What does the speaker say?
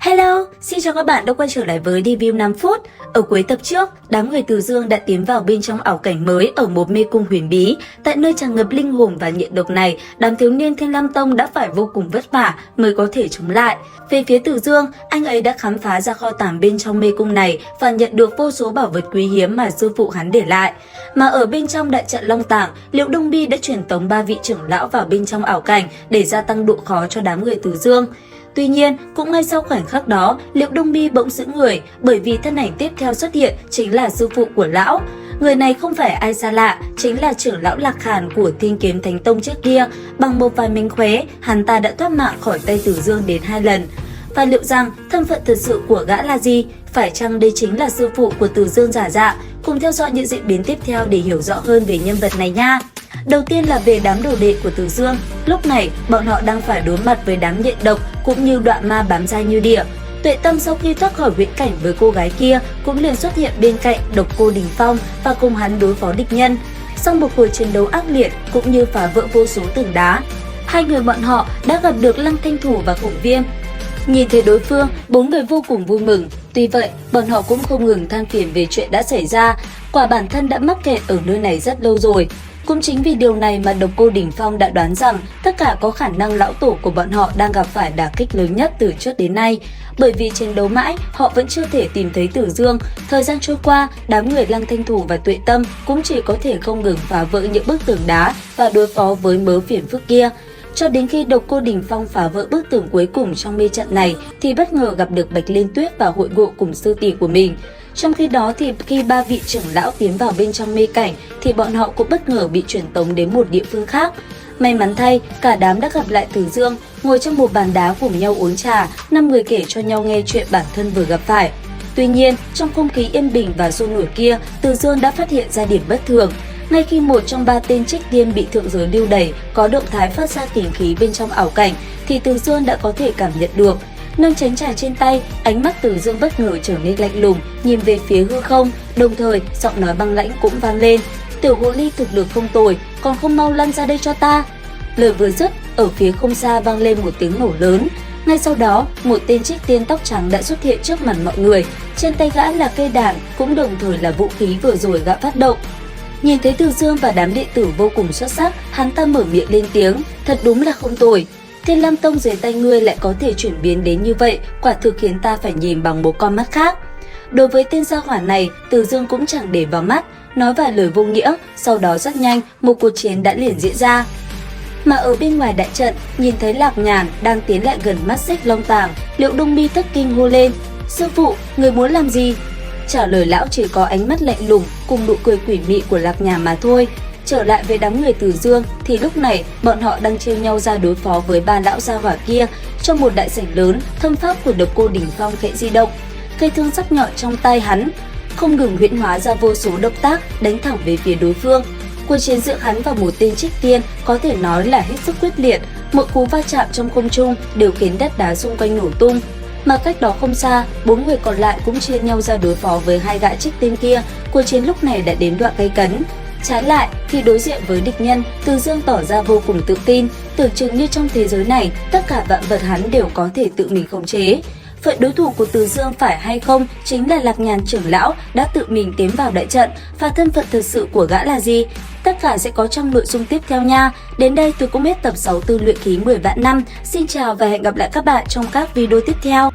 Hello, xin chào các bạn đã quay trở lại với review 5 phút. Ở cuối tập trước, đám người Từ Dương đã tiến vào bên trong ảo cảnh mới ở một mê cung huyền bí. Tại nơi tràn ngập linh hồn và nhiệt độc này, đám thiếu niên Thiên Lam Tông đã phải vô cùng vất vả mới có thể chống lại. Về phía Từ Dương, anh ấy đã khám phá ra kho tàng bên trong mê cung này và nhận được vô số bảo vật quý hiếm mà sư phụ hắn để lại. Mà ở bên trong đại trận Long Tảng, Liễu Đông Bi đã truyền tống 3 vị trưởng lão vào bên trong ảo cảnh để gia tăng độ khó cho đám người Từ Dương. Tuy nhiên, cũng ngay sau khoảnh khắc đó, Liễu Đông Bi bỗng sững người bởi vì thân ảnh tiếp theo xuất hiện chính là sư phụ của lão. Người này không phải ai xa lạ, chính là trưởng lão Lạc Hàn của Thiên Kiếm Thánh Tông trước kia. Bằng một vài mánh khóe, hắn ta đã thoát mạng khỏi tay Từ Dương đến 2 lần. Và liệu rằng thân phận thật sự của gã là gì? Phải chăng đây chính là sư phụ của Từ Dương giả dạ? Cùng theo dõi những diễn biến tiếp theo để hiểu rõ hơn về nhân vật này nha. Đầu tiên là về đám đồ đệ của Từ Dương. Lúc này, bọn họ đang phải đối mặt với đám nhện độc cũng như đoạn ma bám dai như địa. Tuệ Tâm sau khi thoát khỏi huyễn cảnh với cô gái kia cũng liền xuất hiện bên cạnh Độc Cô Đình Phong và cùng hắn đối phó địch nhân. Sau một cuộc chiến đấu ác liệt cũng như phá vỡ vô số tường đá, hai người bọn họ đã gặp được Lăng Thanh Thủ và Khổng Viêm. Nhìn thấy đối phương, 4 người vô cùng vui mừng. Tuy vậy, bọn họ cũng không ngừng than phiền về chuyện đã xảy ra. Quả bản thân đã mắc kẹt ở nơi này rất lâu rồi. Cũng chính vì điều này mà Độc Cô Đình Phong đã đoán rằng tất cả có khả năng lão tổ của bọn họ đang gặp phải đả kích lớn nhất từ trước đến nay. Bởi vì chiến đấu mãi, họ vẫn chưa thể tìm thấy Từ Dương. Thời gian trôi qua, đám người Lăng Thanh Thủ và Tuệ Tâm cũng chỉ có thể không ngừng phá vỡ những bức tường đá và đối phó với mớ phiền phức kia. Cho đến khi Độc Cô Đình Phong phá vỡ bức tường cuối cùng trong mê trận này thì bất ngờ gặp được Bạch Liên Tuyết và hội ngộ cùng sư tỷ của mình. Trong khi đó thì khi 3 vị trưởng lão tiến vào bên trong mê cảnh thì bọn họ cũng bất ngờ bị truyền tống đến một địa phương khác. May mắn thay, cả đám đã gặp lại Từ Dương, ngồi trong một bàn đá cùng nhau uống trà, 5 người kể cho nhau nghe chuyện bản thân vừa gặp phải. Tuy nhiên, trong không khí yên bình và sôi nổi kia, Từ Dương đã phát hiện ra điểm bất thường. Ngay khi một trong 3 tên trích tiên bị thượng giới lưu đày có động thái phát ra kình khí bên trong ảo cảnh thì Từ Dương đã có thể cảm nhận được. Nâng chén trà trên tay, ánh mắt Từ Dương bất ngờ trở nên lạnh lùng, nhìn về phía hư không, đồng thời giọng nói băng lãnh cũng vang lên. Tiểu hồ ly thực lực không tồi, còn không mau lăn ra đây cho ta. Lời vừa dứt, ở phía không xa vang lên một tiếng nổ lớn. Ngay sau đó, một tên trích tiên tóc trắng đã xuất hiện trước mặt mọi người. Trên tay gã là cây đàn, cũng đồng thời là vũ khí vừa rồi gã phát động. Nhìn thấy Từ Dương và đám đệ tử vô cùng xuất sắc, hắn ta mở miệng lên tiếng, thật đúng là không tồi. Thiên Lam Tông dưới tay ngươi lại có thể chuyển biến đến như vậy, quả thực khiến ta phải nhìn bằng một con mắt khác. Đối với tên gia hỏa này, Từ Dương cũng chẳng để vào mắt, nói vài lời vô nghĩa, sau đó rất nhanh, một cuộc chiến đã liền diễn ra. Mà ở bên ngoài đại trận, nhìn thấy Lạc Nhàn đang tiến lại gần mắt xích Long Tảng, Liễu Đông Bi thất kinh hô lên, sư phụ, người muốn làm gì? Trả lời lão chỉ có ánh mắt lạnh lùng cùng nụ cười quỷ mị của Lạc Nhàn mà thôi. Trở lại với đám người Từ Dương thì lúc này bọn họ đang chia nhau ra đối phó với 3 lão gia hỏa kia. Trong một đại sảnh lớn, thâm pháp của Độc Cô Đình Phong khẽ di động, cây thương sắc nhọn trong tay hắn không ngừng huyễn hóa ra vô số động tác đánh thẳng về phía đối phương. Cuộc chiến giữa hắn và một tên trích tiên có thể nói là hết sức quyết liệt, mỗi cú va chạm trong không trung đều khiến đất đá xung quanh nổ tung. Mà cách đó không xa, 4 người còn lại cũng chia nhau ra đối phó với 2 gã trích tiên kia. Cuộc chiến lúc này đã đến đoạn gay cấn. Trái lại, khi đối diện với địch nhân, Từ Dương tỏ ra vô cùng tự tin, tưởng chừng như trong thế giới này, tất cả vạn vật hắn đều có thể tự mình khống chế. Vậy đối thủ của Từ Dương phải hay không chính là Lạc Nhàn trưởng lão đã tự mình tiến vào đại trận, và thân phận thật sự của gã là gì? Tất cả sẽ có trong nội dung tiếp theo nha. Đến đây tôi cũng hết tập 64 luyện khí 10 vạn năm. Xin chào và hẹn gặp lại các bạn trong các video tiếp theo.